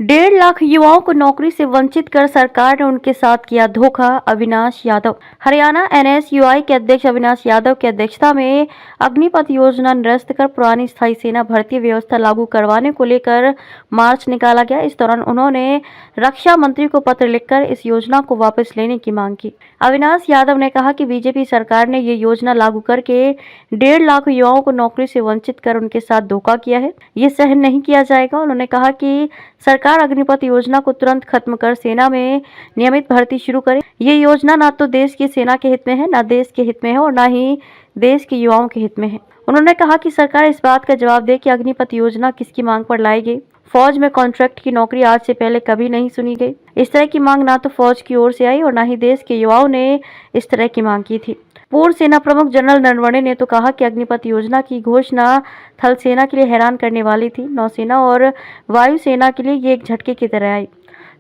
1.5 लाख युवाओं को नौकरी से वंचित कर सरकार ने उनके साथ किया धोखा। अविनाश यादव। हरियाणा एनएसयूआई के अध्यक्ष अविनाश यादव की अध्यक्षता में अग्निपथ योजना निरस्त कर पुरानी स्थायी सेना भर्ती व्यवस्था लागू करवाने को लेकर मार्च निकाला गया। इस दौरान उन्होंने रक्षा मंत्री को पत्र लिखकर इस योजना को वापस लेने की मांग की। अविनाश यादव ने कहा कि बीजेपी सरकार ने ये योजना लागू करके 1.5 लाख युवाओं को नौकरी से वंचित कर उनके साथ धोखा किया है। ये सहन नहीं किया जाएगा। उन्होंने कहा कि सरकार अग्निपथ योजना को तुरंत खत्म कर सेना में नियमित भर्ती शुरू करे। ये योजना ना तो देश की सेना के हित में है, ना देश के हित में है और ना ही देश के युवाओं के हित में है। उन्होंने कहा कि सरकार इस बात का जवाब दे कि अग्निपथ योजना किसकी मांग पर लाई गई। फौज में कॉन्ट्रैक्ट की नौकरी आज से पहले कभी नहीं सुनी गई। इस तरह की मांग ना तो फौज की ओर से आई और ना ही देश के युवाओं ने इस तरह की मांग की थी। पूर्व सेना प्रमुख जनरल नरवणे ने तो कहा कि अग्निपथ योजना की घोषणा थल सेना के लिए हैरान करने वाली थी। नौसेना और वायुसेना के लिए ये एक झटके की तरह आई।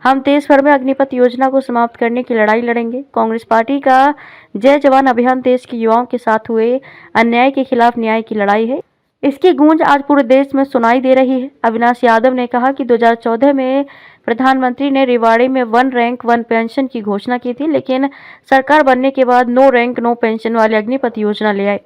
हम देश भर में अग्निपथ योजना को समाप्त करने की लड़ाई लड़ेंगे। कांग्रेस पार्टी का जय जवान अभियान देश के युवाओं के साथ हुए अन्याय के खिलाफ न्याय की लड़ाई है। इसकी गूंज आज पूरे देश में सुनाई दे रही है। अविनाश यादव ने कहा कि 2014 में प्रधानमंत्री ने रेवाड़ी में 1 रैंक 1 पेंशन की घोषणा की थी, लेकिन सरकार बनने के बाद 'नो रैंक नो पेंशन' वाली अग्निपथ योजना ले आए।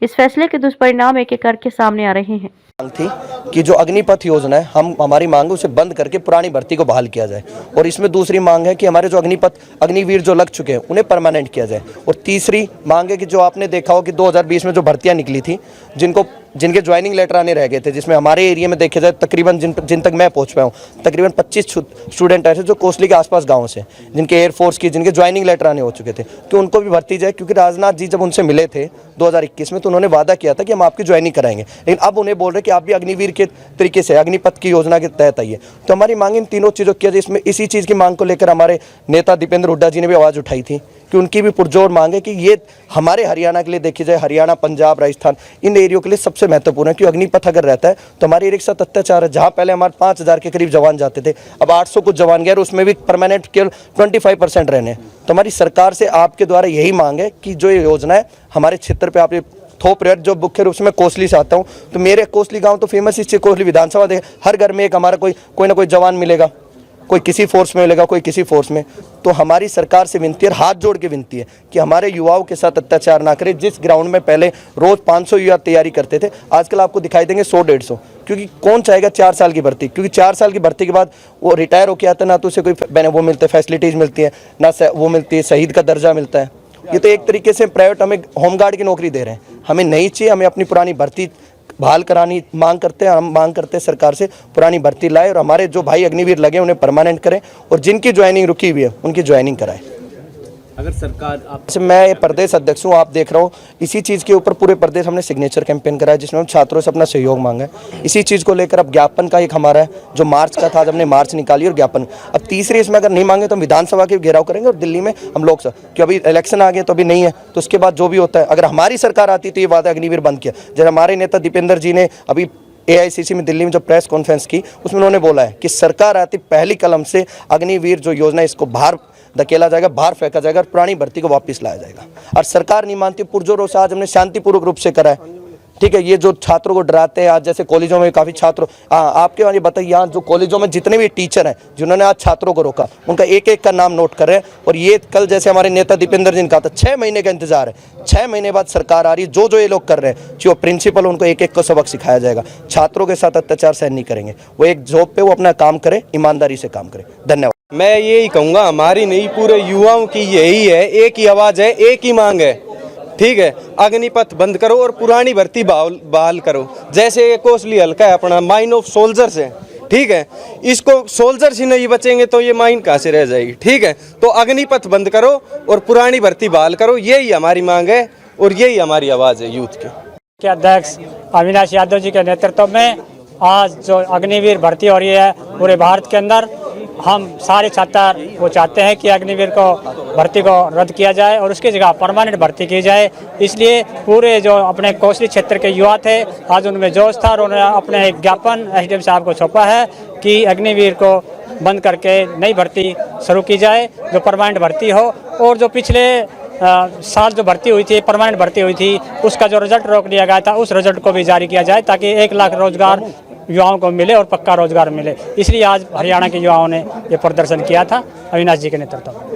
इस फैसले के दुष्परिणाम एक एक करके सामने आ रहे हैं। थी कि जो अग्निपथ योजना है, हमारी मांग है उसे बंद करके पुरानी भर्ती को बहाल किया जाए। और इसमें दूसरी मांग है कि हमारे जो अग्निवीर जो लग चुके हैं उन्हें परमानेंट किया जाए। और तीसरी मांग है कि जो आपने देखा हो कि 2020 में जो भर्तियां निकली थी, जिनके ज्वाइनिंग लेटर आने रह गए थे, जिसमें हमारे एरिया में देखे जाए तकरीबन जिन तक मैं पहुंच पाया हूँ तकरीबन 25 स्टूडेंट ऐसे जो कोसली के आसपास गाँव से, जिनके एयरफोर्स की जिनके ज्वाइनिंग लेटर आने हो चुके थे, कि उनको भी भर्ती जाए। क्योंकि राजनाथ जी जब उनसे मिले थे 2021 में तो उन्होंने वादा किया था कि हम आपकी ज्वाइनिंग कराएंगे, लेकिन अब उन्हें बोल रहे कि आप भी अग्निवीर के तरीके से अग्निपथ की योजना के तहत आइए। तो हमारी मांग इन तीनों चीज़ों की, इसमें इसी चीज़ की मांग को लेकर हमारे नेता दीपेंद्र हुड्डा जी ने भी आवाज़ उठाई थी कि उनकी भी पुरजोर मांग है कि ये हमारे हरियाणा के लिए देखी जाए, हरियाणा, पंजाब, राजस्थान, इन एरियो के लिए सबसे महत्वपूर्ण है। क्योंकि अग्निपथ अगर रहता है तो हमारे एरिया के साथ अत्याचार है। जहाँ पहले हमारे 5000 के करीब जवान जाते थे, अब 800 कुछ जवान गए और उसमें भी परमानेंट केवल 25% रहने। तो हमारी सरकार से आपके द्वारा यही मांग है कि जो ये योजना है हमारे क्षेत्र पर आप थोप रहे। जो मुख्य रूप से मैं कोसली से आता हूँ, तो मेरे कोसली गांव तो फेमस इससे कोसली विधानसभा देखे, हर घर में एक हमारा कोई ना कोई जवान मिलेगा, कोई किसी फोर्स में मिलेगा, कोई किसी फोर्स में। तो हमारी सरकार से विनती है, हाथ जोड़ के विनती है कि हमारे युवाओं के साथ अत्याचार ना करें। जिस ग्राउंड में पहले रोज 500 युवा तैयारी करते थे, आजकल आपको दिखाई देंगे 100-150। क्योंकि कौन चाहेगा 4 साल की भर्ती? क्योंकि 4 साल की भर्ती के बाद वो रिटायर होकर आता है, ना तो उसे कोई वो मिलते फैसिलिटीज़ मिलती है, ना वो मिलती है, शहीद का दर्जा मिलता है। ये तो एक तरीके से प्राइवेट हमें होमगार्ड की नौकरी दे रहे हैं। हमें नहीं चाहिए, हमें अपनी पुरानी भर्ती बहाल करानी मांग करते हैं। हम मांग करते हैं सरकार से पुरानी भर्ती लाए और हमारे जो भाई अग्निवीर लगे उन्हें परमानेंट करें और जिनकी ज्वाइनिंग रुकी हुई है उनकी ज्वाइनिंग कराएं। अगर सरकार मैं प्रदेश अध्यक्ष हूँ, आप देख रहा हूँ, इसी चीज़ के ऊपर पूरे प्रदेश हमने सिग्नेचर कैंपेन कराया जिसमें हम छात्रों से अपना सहयोग मांगा है। इसी चीज़ को लेकर अब ज्ञापन का एक हमारा है जो मार्च का था, आज हमने मार्च निकाली और ज्ञापन। अब तीसरी इसमें अगर नहीं मांगे तो हम विधानसभा के घेराव करेंगे और दिल्ली में हम लोकसभा, कि अभी इलेक्शन आ गए तो अभी नहीं है, तो उसके बाद जो भी होता है, अगर हमारी सरकार आती तो ये बात अग्निवीर बंद किया। जब हमारे नेता दीपेंद्र जी ने अभी AICC में दिल्ली में जो प्रेस कॉन्फ्रेंस की, उसमें उन्होंने बोला है कि सरकार आती पहली कलम से अग्निवीर जो योजना इसको बाहर धकेला जाएगा, बाहर फेंका जाएगा और पुरानी भर्ती को वापस लाया जाएगा। और सरकार नहीं मानती, पुरजोरों से आज हमने शांतिपूर्वक रूप से करा है। ठीक है, ये जो छात्रों को डराते हैं, आज जैसे कॉलेजों में काफ़ी छात्र, आपके वाले बताइए, यहाँ जो कॉलेजों में जितने भी टीचर हैं जिन्होंने आज छात्रों को रोका, उनका एक एक का नाम नोट कर रहे हैं। और ये कल जैसे हमारे नेता दीपेंद्र जी ने कहा था, 6 महीने का इंतजार है, 6 महीने बाद सरकार आ रही है। जो ये लोग कर रहे हैं, जो प्रिंसिपल, उनको एक एक को सबक सिखाया जाएगा। छात्रों के साथ अत्याचार सहन नहीं करेंगे। वो एक जॉब पे वो अपना काम करे, ईमानदारी से काम करे। धन्यवाद। मैं यही कहूँगा, हमारी नहीं पूरे युवाओं की यही है, एक ही आवाज़ है, एक ही मांग है। ठीक है, अग्निपथ बंद करो और पुरानी भर्ती बहाल करो। जैसे ये कोसली हल्का है अपना, माइन ऑफ सोल्जर्स है। ठीक है, इसको सोल्जर्स ही नहीं बचेंगे तो ये माइन कहाँ से रह जाएगी? ठीक है, तो अग्निपथ बंद करो और पुरानी भर्ती बहाल करो, यही हमारी मांग है और यही हमारी आवाज़ है यूथ की। अध्यक्ष अविनाश यादव जी के नेतृत्व में आज जो अग्निवीर भर्ती हो रही है पूरे भारत के अंदर, हम सारे छात्र वो चाहते हैं कि अग्निवीर को भर्ती को रद्द किया जाए और उसकी जगह परमानेंट भर्ती की जाए। इसलिए पूरे जो अपने कोसली क्षेत्र के युवा थे, आज उनमें जोश था और उन्होंने अपने एक ज्ञापन SDM साहब को सौंपा है कि अग्निवीर को बंद करके नई भर्ती शुरू की जाए, जो परमानेंट भर्ती हो। और जो पिछले साल जो भर्ती हुई थी, परमानेंट भर्ती हुई थी, उसका जो रिजल्ट रोक लिया गया था, उस रिजल्ट को भी जारी किया जाए ताकि 1 लाख रोजगार युवाओं को मिले और पक्का रोजगार मिले। इसलिए आज हरियाणा के युवाओं ने ये प्रदर्शन किया था अविनाश जी के नेतृत्व में।